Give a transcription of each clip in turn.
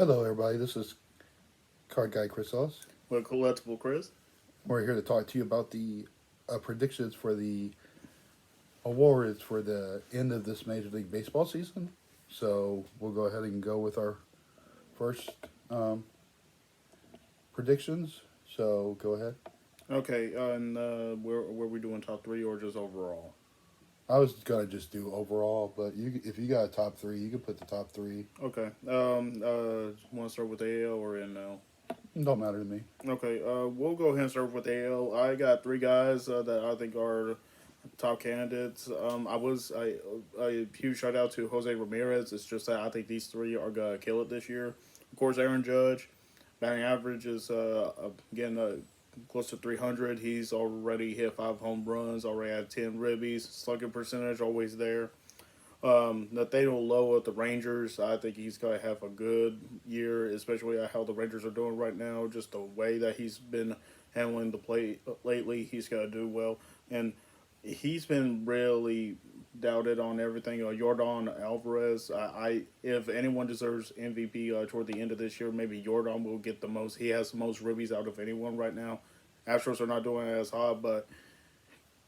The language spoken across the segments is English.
Hello, everybody. This is Card Guy Chris Ellis. With Collectible Chris. We're here to talk to you about the predictions for the awards for the end of this Major League Baseball season. So we'll go ahead and go with our first predictions. So go ahead. Okay, and were we doing top three or just overall? I was gonna just do overall, but if you got a top three, you can put the top three. Okay. Want to start with AL or NL? It don't matter to me. Okay. We'll go ahead and start with AL. I got three guys that I think are top candidates. A huge shout out to Jose Ramirez. It's just that I think these three are gonna kill it this year. Of course, Aaron Judge, batting average is again close to 300. He's already hit 5 home runs, already had 10 ribbies. Slugging percentage always there. Nathaniel Lowe at the Rangers, I think he's going to have a good year, especially how the Rangers are doing right now. Just the way that he's been handling the plate lately, he's going to do well. And he's been really doubted on everything. Jordan Alvarez, if anyone deserves MVP toward the end of this year, maybe Jordan will get the most. He has the most ribbies out of anyone right now. Astros are not doing it as hot, but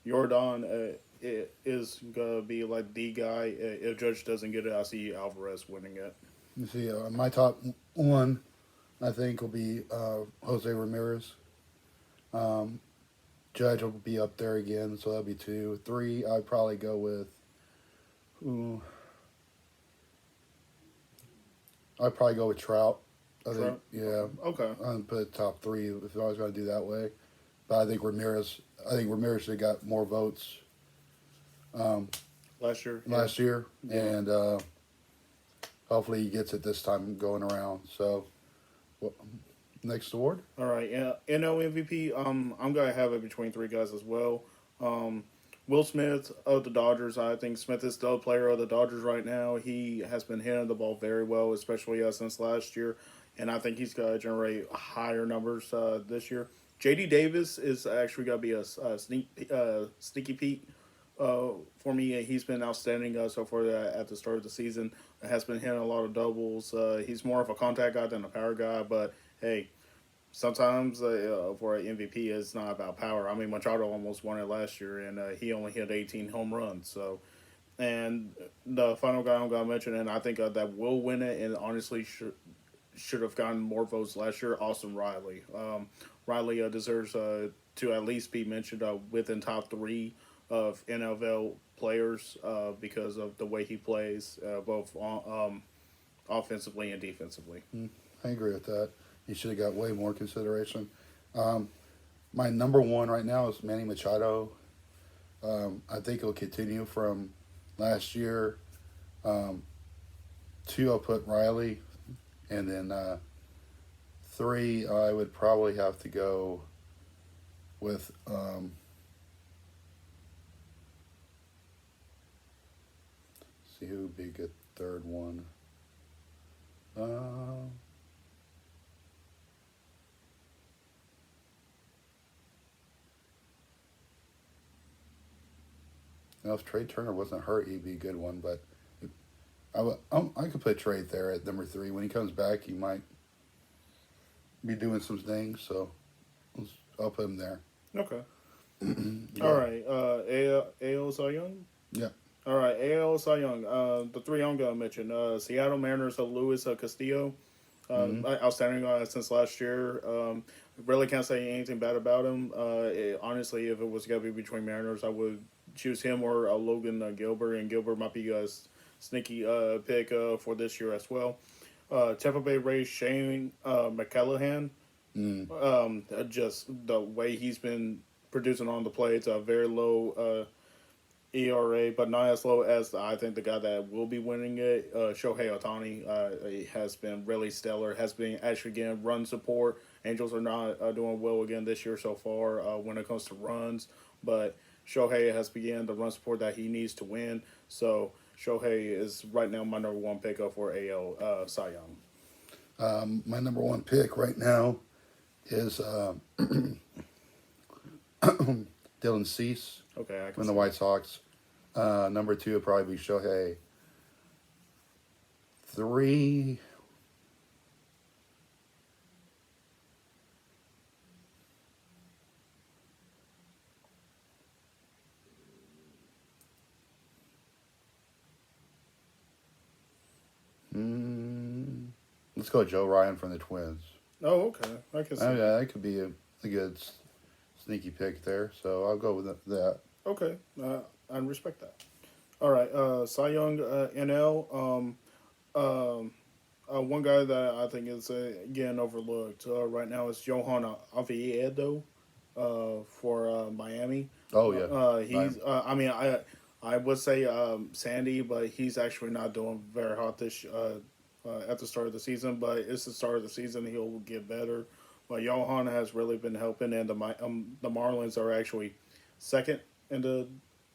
Jordan is gonna be like the guy. If Judge doesn't get it, I see Alvarez winning it. You see, my top one, I think, will be Jose Ramirez. Um, Judge will be up there again, so that'll be two. Three, I'd probably go with. Ooh, I'd probably go with Trout. I think, Trout? yeah, Okay. I'd put top three if I was going to do that way. But I think Ramirez. I think Ramirez should have got more votes Last year. last year, Yeah. and hopefully he gets it this time going around. So, well, next award. All right. Yeah. NL MVP. I'm gonna have it between three guys as well. Will Smith of the Dodgers. I think Smith is the player of the Dodgers right now. He has been hitting the ball very well, especially since last year, and I think he's gonna generate higher numbers this year. JD Davis is actually gonna be a sneaky Pete for me. He's been outstanding so far at the start of the season. Has been hitting a lot of doubles. He's more of a contact guy than a power guy, but hey, sometimes for an MVP, it's not about power. I mean, Machado almost won it last year, and he only hit 18 home runs. So, and the final guy I'm gonna mention, and I think that will win it, and honestly should have gotten more votes last year. Austin Riley. Riley deserves to at least be mentioned within top three of NFL players because of the way he plays, both offensively and defensively. I agree with that. He should have got way more consideration. Um, my number one right now is Manny Machado. I think he'll continue from last year. Two, I'll put Riley, and then three, I would probably have to go with. See who would be a good third one. Uh, if Trey Turner wasn't hurt, he'd be a good one. But I could put Trey there at number three. When he comes back, he might be doing some things. So I'll put him there. Okay. Yeah. All right. AL Cy Young. Yeah. All right. AL Cy Young. The three I'm gonna mention. Seattle Mariners. Luis Castillo. Outstanding since last year. Really can't say anything bad about him. Honestly, if it was gonna be between Mariners, I would choose him or Logan Gilbert, and Gilbert might be a sneaky pick for this year as well. Tampa Bay Rays Shane McCallahan. Mm. Just the way he's been producing on the plate, it's a very low ERA, but not as low as I think the guy that will be winning it, Shohei Ohtani, has been really stellar. Has been actually getting run support. Angels are not doing well again this year so far when it comes to runs, but Shohei has begun the run support that he needs to win. So Shohei is right now my number one pickup for AL Cy Young. My number one pick right now is Dylan Cease Okay, I can from the see. White Sox. Number two would probably be Shohei. Three, let's go Joe Ryan from the Twins. Oh, okay. I can see. Oh yeah, that could be a good sneaky pick there. So I'll go with that. Okay, I respect that. All right, Cy Young NL. One guy that I think is again overlooked right now is Johan Oviedo for Miami. Oh yeah, He's. I mean, I would say Sandy, but he's actually not doing very hot this at the start of the season. But it's the start of the season; he'll get better. But Johan has really been helping, and the Marlins are actually second in the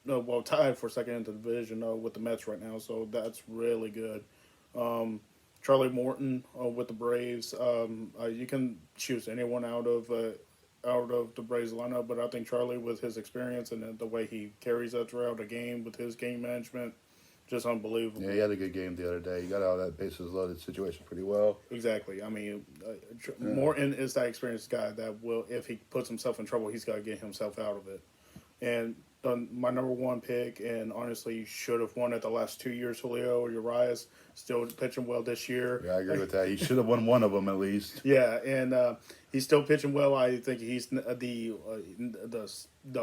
no, well, tied for second in the division with the Mets right now. So that's really good. Charlie Morton with the Braves. You can choose anyone out of the Braves lineup, but I think Charlie, with his experience and the way he carries that throughout the game with his game management, just unbelievable. yeah, he had a good game the other day. He got out of that bases loaded situation pretty well. Exactly. I mean, Morton is that experienced guy that will, if he puts himself in trouble, he's got to get himself out of it. And my number one pick, and honestly should have won it the last 2 years, Julio Urias, still pitching well this year. Yeah, I agree with that. He should have won one of them at least. Yeah, and he's still pitching well. I think he's the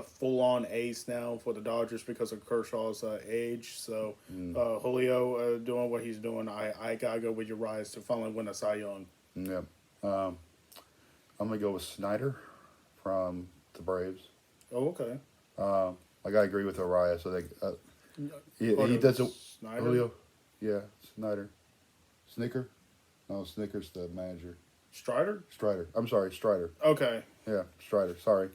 full on ace now for the Dodgers because of Kershaw's age. So Julio doing what he's doing. I gotta go with Urias to finally win a Cy Young. Yeah, I'm gonna go with Snyder from the Braves. Oh, okay. I gotta agree with Urias. I think he does it. Snyder? Julio, yeah, Snyder, Snicker. No, Snicker's the manager. Strider? Strider. I'm sorry, Strider. Okay. Yeah, Strider. Sorry.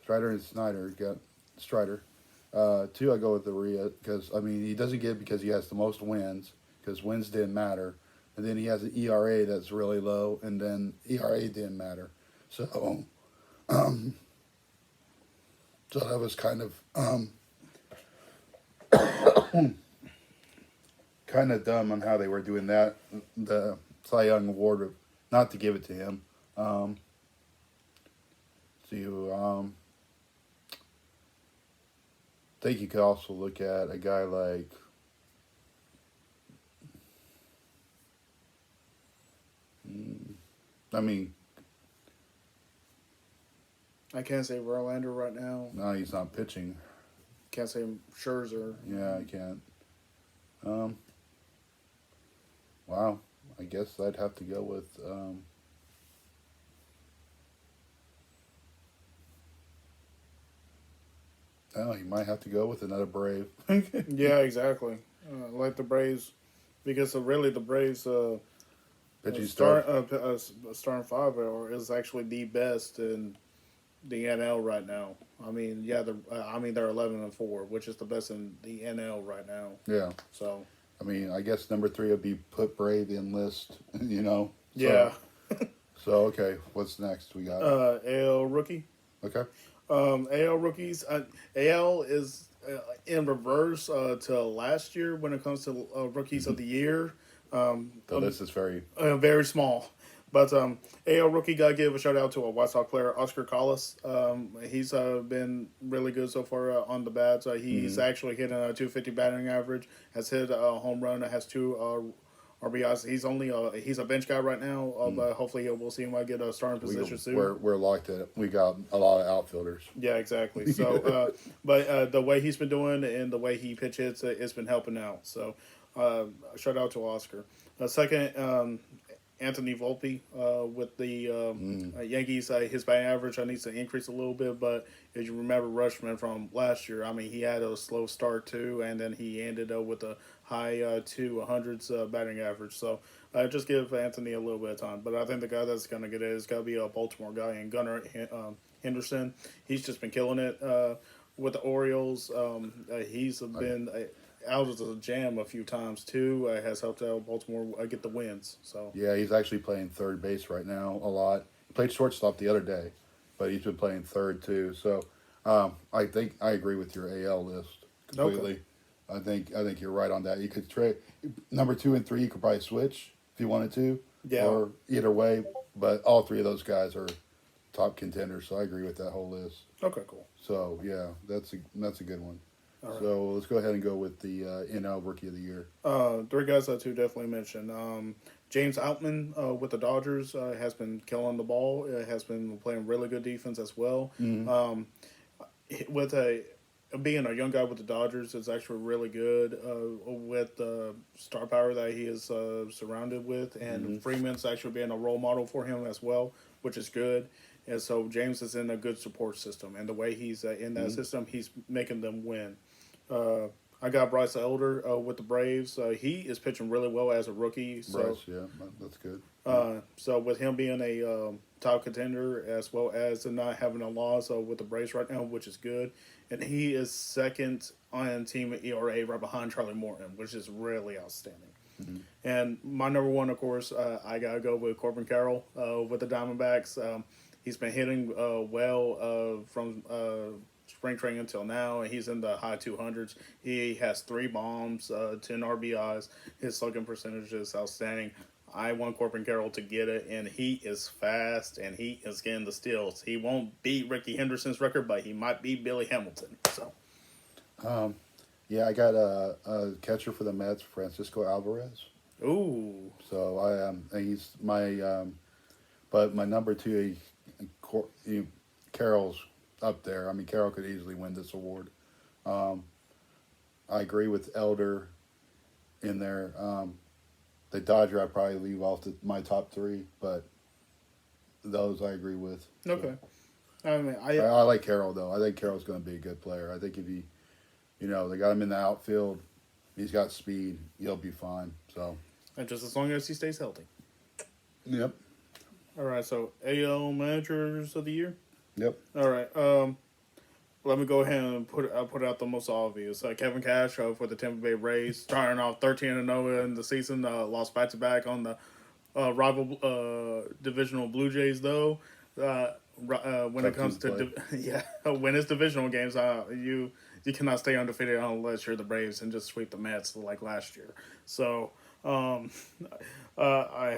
Strider and Snyder got Strider. Two, I go with Urias because I mean he doesn't get it because he has the most wins because wins didn't matter, and then he has an ERA that's really low, and then ERA didn't matter. So, so that was kind of kind of dumb on how they were doing that. The Cy Young Award, not to give it to him. I think you could also look at a guy like I mean, I can't say Verlander right now. no, he's not pitching. Can't say Scherzer. Yeah, I can't. Wow. I guess I'd have to go with oh, you might have to go with another Brave. Yeah, exactly. Like the Braves, because really the Braves Pitching staff. starting five is actually the best in the NL right now. I mean, yeah, they're 11-4, which is the best in the NL right now. Yeah. So I mean, I guess number 3 would be put Brave in list, you know. So, yeah, So okay, what's next? We got AL rookie. okay. AL rookies. AL is in reverse to last year when it comes to rookies of the year. The list is very Very small. But AL rookie, got to give a shout out to a White Sox player, Oscar Callas. He's been really good so far on the bats. He's actually hitting a 250 batting average, has hit a home run, has 2 RBIs. He's a bench guy right now, but hopefully we'll see him get a starting position soon. we're locked in. We got a lot of outfielders. Yeah, exactly. So, but the way he's been doing and the way he pitch hits, it's been helping out. So, shout out to Oscar. Second, Anthony Volpe with the Yankees. His batting average needs to increase a little bit, but as you remember Rushman from last year, I mean, he had a slow start too, and then he ended up with a high 200s batting average. So just give Anthony a little bit of time. But I think the guy that's going to get it is going to be a Baltimore guy, and Gunnar Henderson. He's just been killing it with the Orioles. He's been out of the jam a few times too. Has helped out Baltimore get the wins. So Yeah, he's actually playing third base right now a lot. He played shortstop the other day, but he's been playing third too. So I think I agree with your AL list completely. Okay. I think you're right on that. You could trade number 2 and 3. You could probably switch if you wanted to. Yeah. Or either way, but all 3 of those guys are top contenders. So I agree with that whole list. okay, cool. So yeah, that's a good one. All right. So let's go ahead and go with the NL Rookie of the Year. 3 guys that to definitely mention. James Outman with the Dodgers has been killing the ball. Has been playing really good defense as well. With a being a young guy with the Dodgers is actually really good with the star power that he is surrounded with, and Freeman's actually being a role model for him as well, which is good. And so James is in a good support system, and the way he's in that system, he's making them win. I got Bryce Elder with the Braves. He is pitching really well as a rookie. So, Bryce, yeah, that's good. so with him being a top contender as well as not having a loss with the Braves right now, which is good, and he is second on team ERA right behind Charlie Morton, which is really outstanding. And my number one, of course, I gotta go with Corbin Carroll with the Diamondbacks. He's been hitting well from spring training until now, and he's in the high 200s. He has 3 bombs, 10 RBIs. His slugging percentage is outstanding. I want Corbin Carroll to get it, and he is fast, and he is getting the steals. He won't beat Ricky Henderson's record, but he might beat Billy Hamilton. So, Yeah, I got a catcher for the Mets, Francisco Alvarez. ooh, So he's my, but my number 2, Carroll's up there. I mean, Carroll could easily win this award. I agree with Elder in there. The Dodger I probably leave off my top 3, but those I agree with. okay. I mean, I like Carroll though. I think Carroll's going to be a good player. I think if he, they got him in the outfield, he's got speed. He'll be fine. So. and just as long as he stays healthy. Yep. All right, so AL Managers of the Year. Yep. All right. Let me go ahead and put out the most obvious. Kevin Cash for the Tampa Bay Rays, starting off 13-0 in the season. Lost back-to-back on the rival divisional Blue Jays, though. When it comes to when it's divisional games, you cannot stay undefeated unless you're the Braves and just sweep the Mets like last year. So I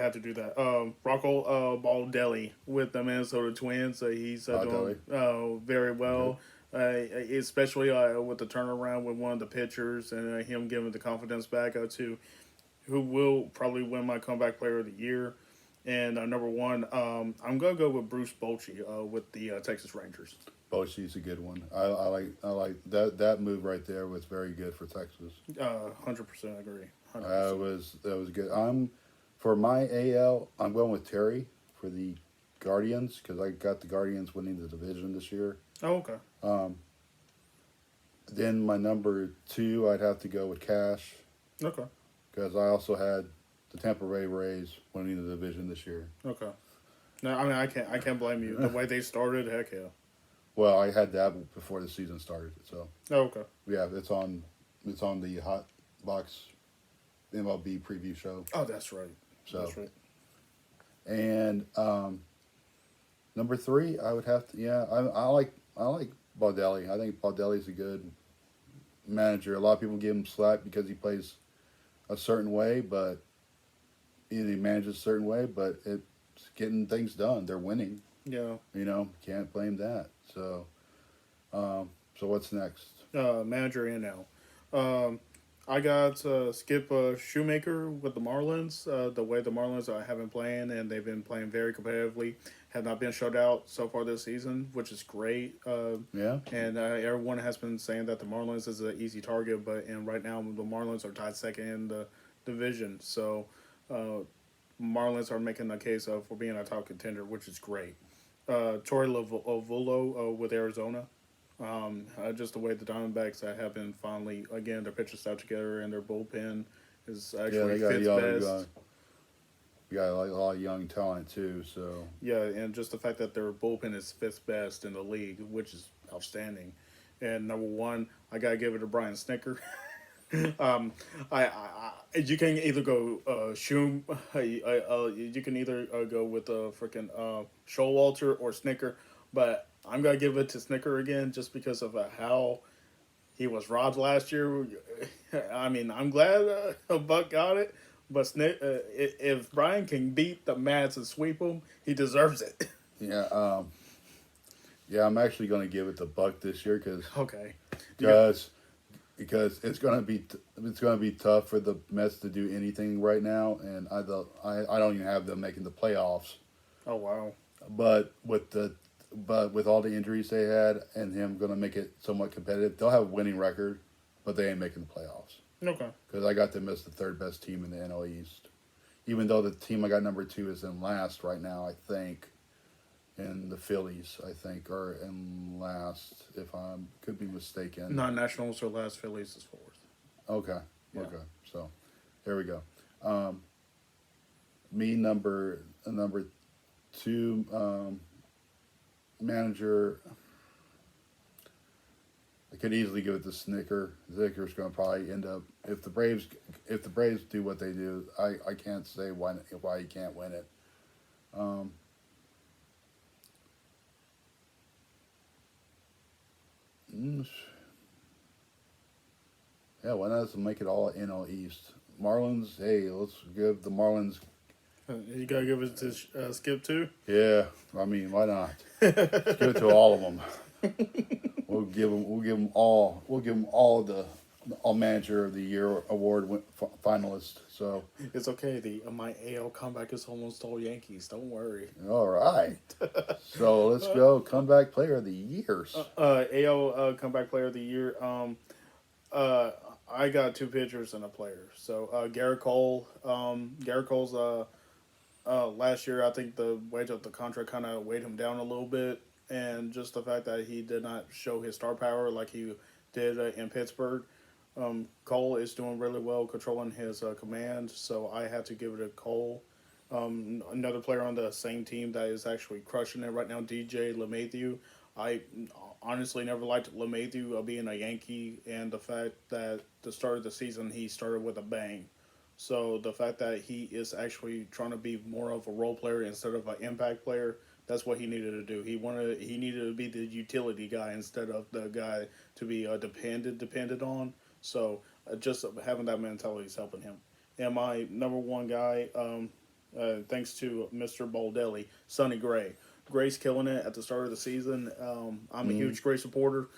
had to do that. Rocco Baldelli with the Minnesota Twins. He's doing very well. Especially with the turnaround with one of the pitchers and him giving the confidence back to who will probably win my comeback player of the year. And number 1, I'm gonna go with Bruce Bochy with the Texas Rangers. Bochy's a good one. I like that move right there was very good for Texas. 100% agree. 100%. That was good. For my AL, I'm going with Terry for the Guardians because I got the Guardians winning the division this year. Oh, okay. Then my number 2, I'd have to go with Cash. Okay. Because I also had the Tampa Bay Rays winning the division this year. Okay. No, I mean I can't blame you. The way they started, heck yeah. Well, I had that before the season started, so. Oh, okay. Yeah, it's on the Hot Box MLB preview show. Oh, that's right. So. That's right. And number 3, I would have to. Yeah, I like Baldelli. I think Baldelli's a good manager. A lot of people give him slack because he plays a certain way, but he manages a certain way, but it's getting things done. They're winning. Yeah. Can't blame that. So, so what's next? Manager and now. I got Skip Shoemaker with the Marlins. The way the Marlins have been playing, and they've been playing very competitively, have not been shut out so far this season, which is great. Yeah. And everyone has been saying that the Marlins is an easy target, and right now the Marlins are tied second in the division. So Marlins are making a case for being a top contender, which is great. Torey Lovullo with Arizona. Just the way the Diamondbacks have been finally, again, their pitchers out together and their bullpen is actually fifth best. You got a lot of young talent too, so. Yeah, and just the fact that their bullpen is fifth best in the league, which is outstanding. And number 1, I gotta give it to Brian Snitker. You can either go you can either go with freaking Showalter or Snitker, but I'm gonna give it to Snitker again just because of how he was robbed last year. I mean, I'm glad Buck got it, but if Brian can beat the Mets and sweep them, he deserves it. Yeah, I'm actually going to give it to Buck this year because Okay. because it's gonna be tough for the Mets to do anything right now, and I don't even have them making the playoffs. Oh wow. But with all the injuries they had and him gonna make it somewhat competitive, they'll have a winning record, but they ain't making the playoffs Okay. because I got them as the third best team in the NL East. Even though the team I got number 2 is in last right now, I think. And the Phillies, I think, are in last. If I could be mistaken. Not Nationals or last. Phillies is fourth. Okay. Yeah. Okay. So, there we go. Me number 2 manager. I could easily give it to Snicker. Snicker's going to probably end up if the Braves do what they do. I can't say why he can't win it. Yeah, why not make it all NL East? Marlins, hey, let's give the Marlins. You gotta give it to Skip too. Yeah, I mean, why not? Let's give it to all of them. We'll give them all the all manager of the year award finalists. So It's okay. My AL comeback is almost all Yankees. Don't worry. all right. So let's go comeback player of the years. AL comeback player of the year. I got 2 pitchers and a player. So Garrett Cole. Garrett Cole's last year, I think the weight of the contract kind of weighed him down a little bit, and just the fact that he did not show his star power like he did in Pittsburgh. Cole is doing really well controlling his command, so I had to give it to Cole. Another player on the same team that is actually crushing it right now, DJ LeMahieu. I honestly never liked LeMahieu being a Yankee, and the fact that the start of the season he started with a bang. So the fact that he is actually trying to be more of a role player instead of an impact player, that's what he needed to do. He needed to be the utility guy instead of the guy to be depended on. So just having that mentality is helping him. And my number 1 guy, thanks to Mr. Baldelli, Sonny Gray. Gray's killing it at the start of the season. I'm a huge Gray supporter.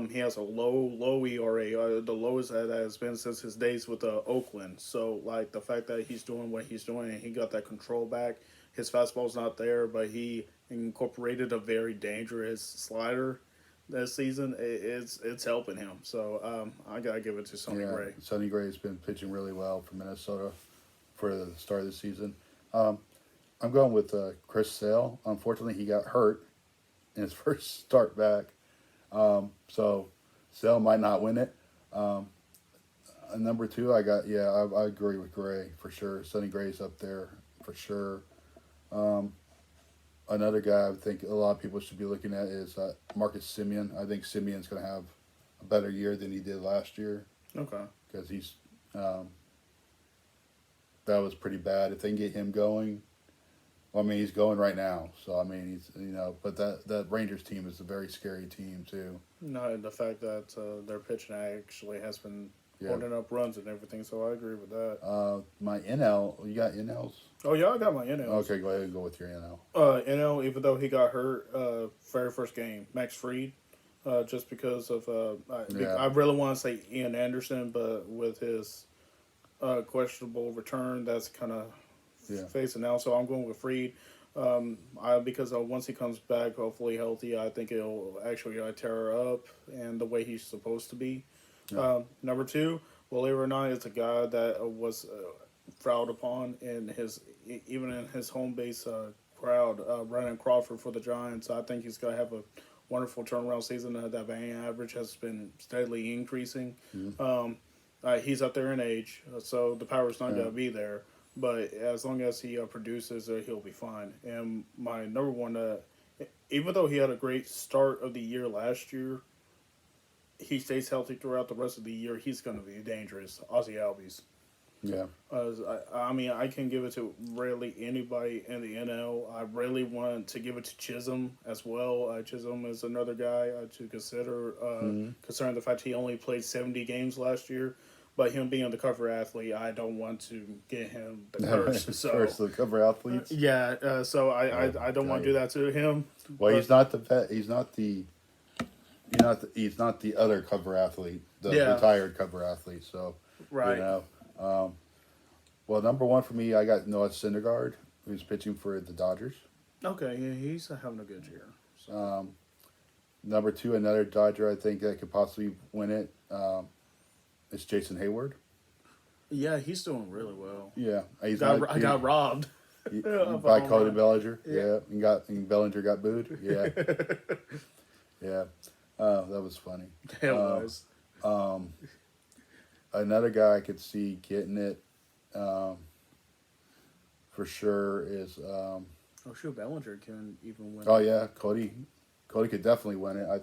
He has a low ERA, the lowest that has been since his days with Oakland. So, like, the fact that he's doing what he's doing and he got that control back, his fastball's not there, but he incorporated a very dangerous slider this season. It's helping him. So, I got to give it to Sonny Gray. Sonny Gray's been pitching really well for Minnesota for the start of the season. I'm going with Chris Sale. Unfortunately, he got hurt in his first start back. So Sale might not win it. Number 2, I agree with Gray for sure. Sonny Gray's up there for sure. Another guy I think a lot of people should be looking at is Marcus Semien. I think Semien's going to have a better year than he did last year. Okay. Because he's that was pretty bad. If they can get him going, well, I mean, he's going right now. So I mean, he's but that Rangers team is a very scary team too. No, and the fact that their pitching actually has been holding up runs and everything, so I agree with that. My NL, you got NLs? Oh yeah, I got my NL. Okay, go ahead and go with your NL. NL, even though he got hurt, very first game, Max Fried, just because of I really want to say Ian Anderson, but with his questionable return, that's kind of facing now. So I'm going with Fried. Because once he comes back, hopefully healthy, I think it'll actually tear her up and the way he's supposed to be. Yeah. Number 2, believe it or not, is a guy that was frowned upon even in his home base crowd. Brandon Crawford for the Giants. I think he's going to have a wonderful turnaround season. That batting average has been steadily increasing. Mm-hmm. He's up there in age, so the power's not going to be there. But as long as he produces, he'll be fine. And my number 1, even though he had a great start of the year last year, he stays healthy throughout the rest of the year, he's going to be dangerous. Ozzie Albies. Yeah. I mean, I can give it to really anybody in the NL. I really want to give it to Chisholm as well. Chisholm is another guy to consider, considering the fact he only played 70 games last year. But him being the cover athlete, I don't want to get him the curse. So curse the cover athletes. So I don't want to do that to him. Well, he's not the he's not the other cover athlete, the Yeah. retired cover athlete. So Right. you know, well, number one for me, I got Noah Syndergaard, who's pitching for the Dodgers. Okay, yeah, he's having a good year. So. Number two, another Dodger I think that could possibly win it is Jason Hayward. Yeah, he's doing really well. Yeah, I got robbed. Of a by home Cody run. Bellinger. Yeah. And Bellinger got booed. Yeah, yeah, that was funny. It was. Another guy I could see getting it for sure is Oh shoot, Bellinger can even win. oh yeah, Cody. Cody could definitely win it. I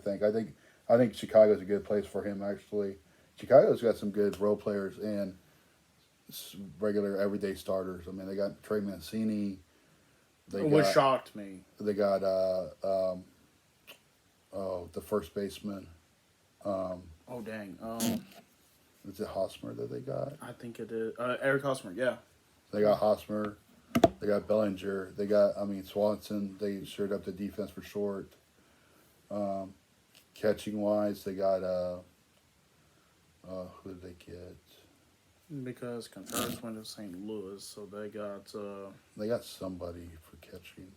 think Chicago's a good place for him. Actually, Chicago's got some good role players and regular everyday starters. I mean, they got Trey Mancini. Which shocked me. They got the first baseman. Oh dang. Is it Hosmer that they got? I think it is Eric Hosmer. Yeah. They got Hosmer. They got Bellinger. They got Swanson. They shored up the defense for short. Catching wise, they got who did they get? Because Contreras went to St. Louis, so they got Somebody for catching.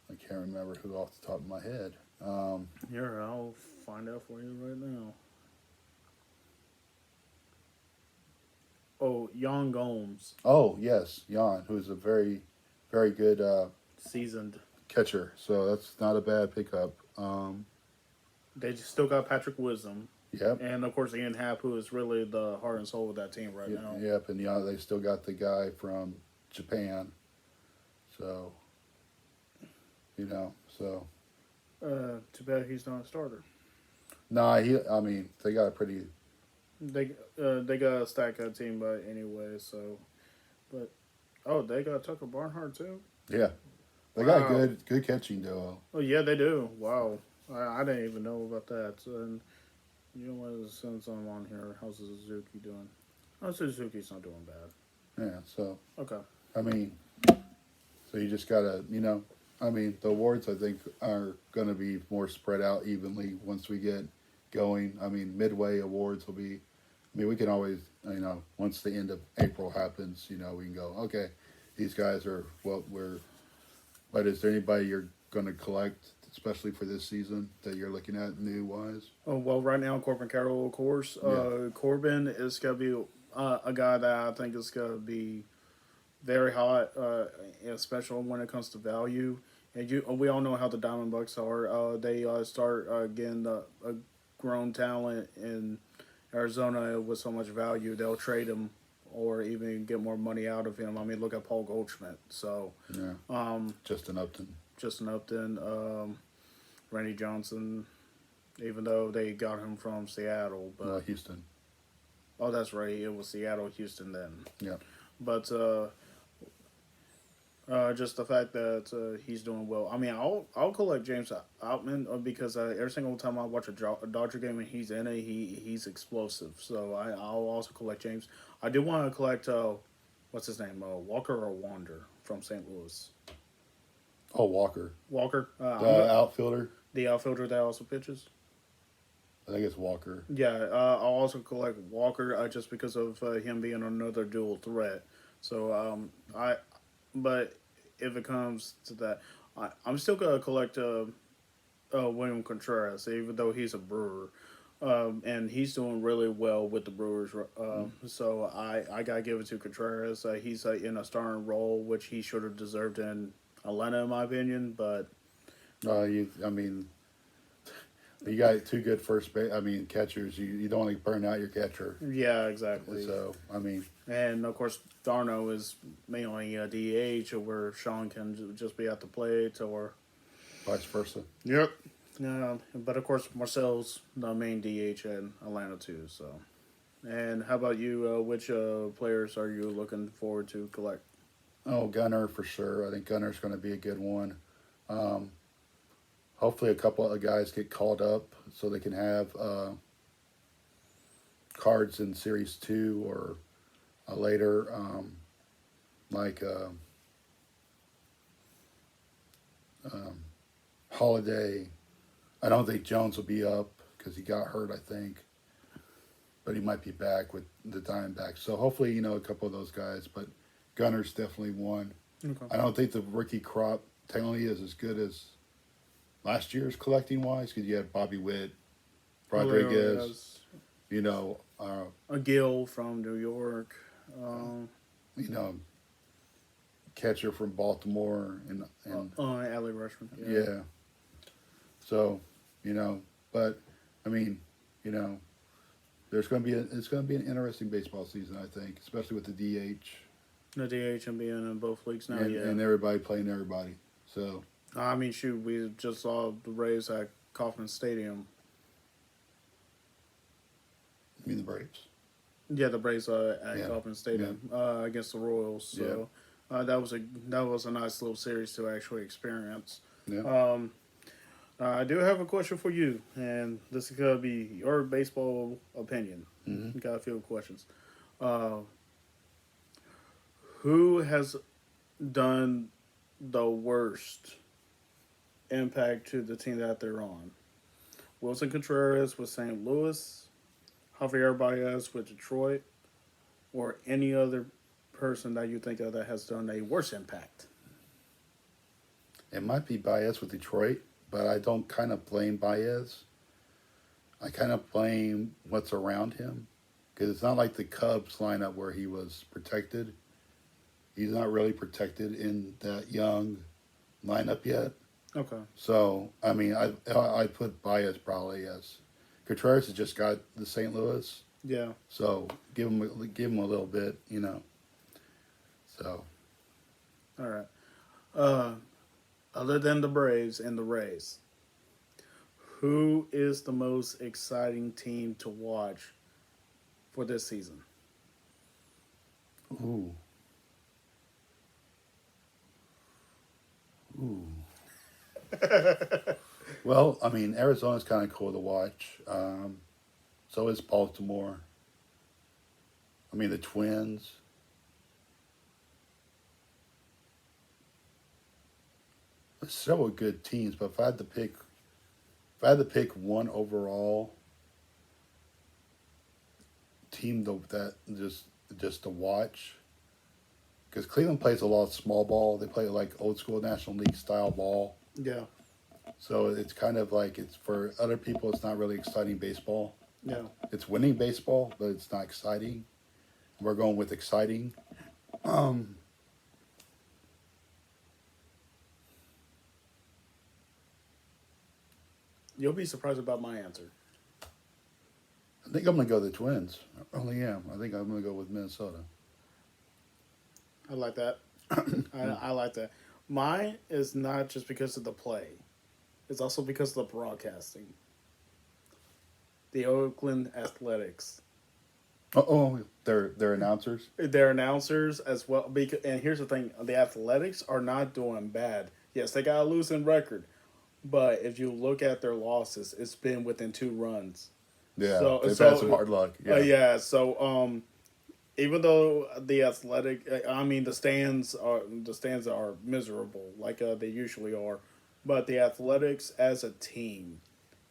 I can't remember who off the top of my head. Here, I'll find out for you right now. Oh, Yan Gomes, Oh yes, Jan, who's a very, very good seasoned. catcher. So that's not a bad pickup. They just still got Patrick Wisdom, Yep. and of course Ian Happ, who is really the heart and soul of that team right now. Yep, and they still got the guy from Japan. So, so Too bad he's not a starter. nah, they got a pretty They got a stacked out team, but anyway. So, but they got Tucker Barnhart too. yeah. They got Wow. good catching duo. Oh yeah, they do. Wow, I didn't even know about that. So, and you know what? Since I'm on here, how's Suzuki doing? Oh, Suzuki's not doing bad. Yeah, so Okay. I mean, so you just gotta, the awards I think are gonna be more spread out evenly once we get going. I mean, midway awards will be. We can always, once the end of April happens, we can go, okay, these guys are what we're. But is there anybody you're gonna collect, especially for this season, that you're looking at new wise? Oh well, right now Corbin Carroll, of course. Yeah. Corbin is gonna be a guy that I think is gonna be very hot, especially when it comes to value. And we all know how the Diamondbacks are. They start getting a grown talent in Arizona with so much value, they'll trade him or even get more money out of him. I mean, look at Paul Goldschmidt. So, Yeah. Justin Upton. Justin Upton, Randy Johnson, even though they got him from Seattle, but Houston. oh, that's right, it was Seattle, Houston then. Yeah. But just the fact that he's doing well. I mean, I'll collect James Outman because every single time I watch a Dodger game and he's in it, he's explosive. So I'll also collect James. I do want to collect what's his name, Walker or Wander from St. Louis. Oh, Walker. Walker, The outfielder. the outfielder that also pitches. I think it's Walker. Yeah, I'll also collect Walker just because of him being another dual threat. So but if it comes to that, I'm still gonna collect William Contreras, even though he's a Brewer, and he's doing really well with the Brewers. So I gotta give it to Contreras. He's in a starting role, which he should have deserved in Atlanta, in my opinion. But you got two good catchers. You don't want to burn out your catcher. yeah, exactly. So And of course, Darno is mainly a DH, where Sean can just be at the plate, or vice versa. yep. But of course, Marcel's the main DH in Atlanta too. So, and how about you? Which players are you looking forward to collect? Oh, Gunnar for sure. I think Gunnar's going to be a good one. Hopefully, a couple of guys get called up so they can have cards in Series 2 or later, like Holiday, I don't think Jones will be up because he got hurt, I think. But he might be back with the Diamondbacks. So hopefully, a couple of those guys. But Gunner's definitely one. Okay. I don't think the rookie crop technically is as good as last year's collecting wise because you had Bobby Witt, Rodriguez, you know, a Gill from New York. you know, catcher from Baltimore and Allie Rushman. yeah. So, but I mean, there's going to be it's going to be an interesting baseball season, I think, especially with the DH. The DH and being in both leagues now, And everybody playing everybody. So I mean, shoot, we just saw the Rays at Kauffman Stadium. I mean the Braves. Yeah, the Braves at Kauffman Stadium against the Royals. So that was a nice little series to actually experience. Yeah. I do have a question for you, and this is gonna be your baseball opinion. Mm-hmm. Got a few questions. Who has done the worst impact to the team that they're on? Wilson Contreras with St. Louis, Javier Baez with Detroit, or any other person that you think of that has done a worse impact? It might be Baez with Detroit, but I don't kind of blame Baez. I kind of blame what's around him because it's not like the Cubs lineup where he was protected. He's not really protected in that young lineup yet. Okay. So, I mean, I put Baez probably as Contreras has just got the St. Louis. Yeah. So give him a little bit, So. All right. Other than the Braves and the Rays, who is the most exciting team to watch for this season? Ooh. Well, I mean, Arizona's kind of cool to watch. So is Baltimore. I mean, the Twins. There's several good teams, but if I had to pick one overall team that just to watch, because Cleveland plays a lot of small ball. They play like old school National League style ball. Yeah. So it's kind of like it's for other people. It's not really exciting baseball. Yeah. It's winning baseball, but it's not exciting. We're going with exciting. You'll be surprised about my answer. I think I'm going to go the Twins. I really am. I think I'm going to go with Minnesota. I like that. I like that. Mine is not just because of the play. It's also because of the broadcasting. The Oakland Athletics. Oh, they're announcers. They're announcers as well. And here's the thing: the Athletics are not doing bad. Yes, they got a losing record, but if you look at their losses, it's been within 2 runs. Yeah, they've had some hard luck. Yeah. So even though the the stands are miserable like they usually are, but the Athletics as a team,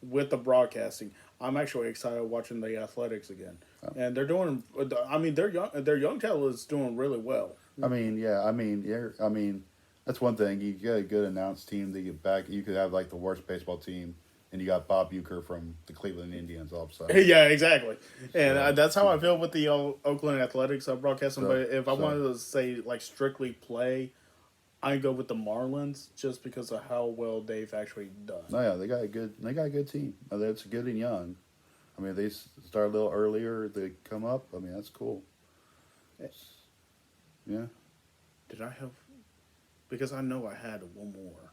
with the broadcasting, I'm actually excited watching the Athletics again, and they're doing. I mean, their young talent is doing really well. I mean, that's one thing. You get a good announced team to get back. You could have like the worst baseball team, and you got Bob Uecker from the Cleveland Indians all of a sudden. Yeah, exactly. And that's how I feel with the Oakland Athletics broadcasting. But if I wanted to say like strictly play, I go with the Marlins just because of how well they've actually done. No, yeah, they got a good team. That's good and young. I mean, they start a little earlier. They come up. I mean, that's cool. Yeah. Did I have? Because I know I had one more.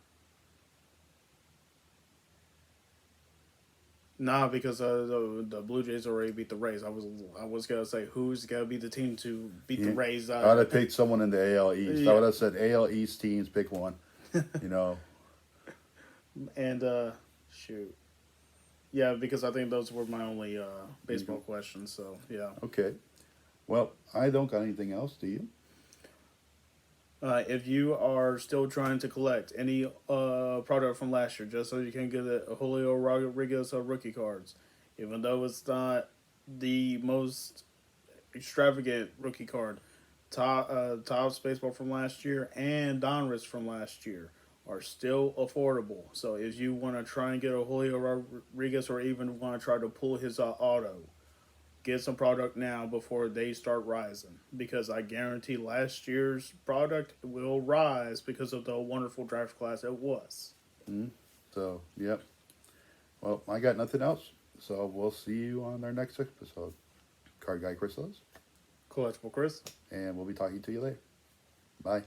Nah, because the Blue Jays already beat the Rays. I was gonna say who's gonna be the team to beat the Rays. I would have picked someone in the AL East. Yeah. I would have said AL East teams, pick one. And shoot, yeah, because I think those were my only baseball questions. So yeah. Okay. Well, I don't got anything else. Do you? If you are still trying to collect any product from last year, just so you can get a Julio Rodriguez rookie cards, even though it's not the most extravagant rookie card, Topps baseball from last year and Donruss from last year are still affordable. So if you want to try and get a Julio Rodriguez or even want to try to pull his auto, get some product now before they start rising, because I guarantee last year's product will rise because of the wonderful draft class it was. So, yep. Well, I got nothing else. So we'll see you on our next episode. Card Guy Chris Lewis. Collectible Chris. And we'll be talking to you later. Bye.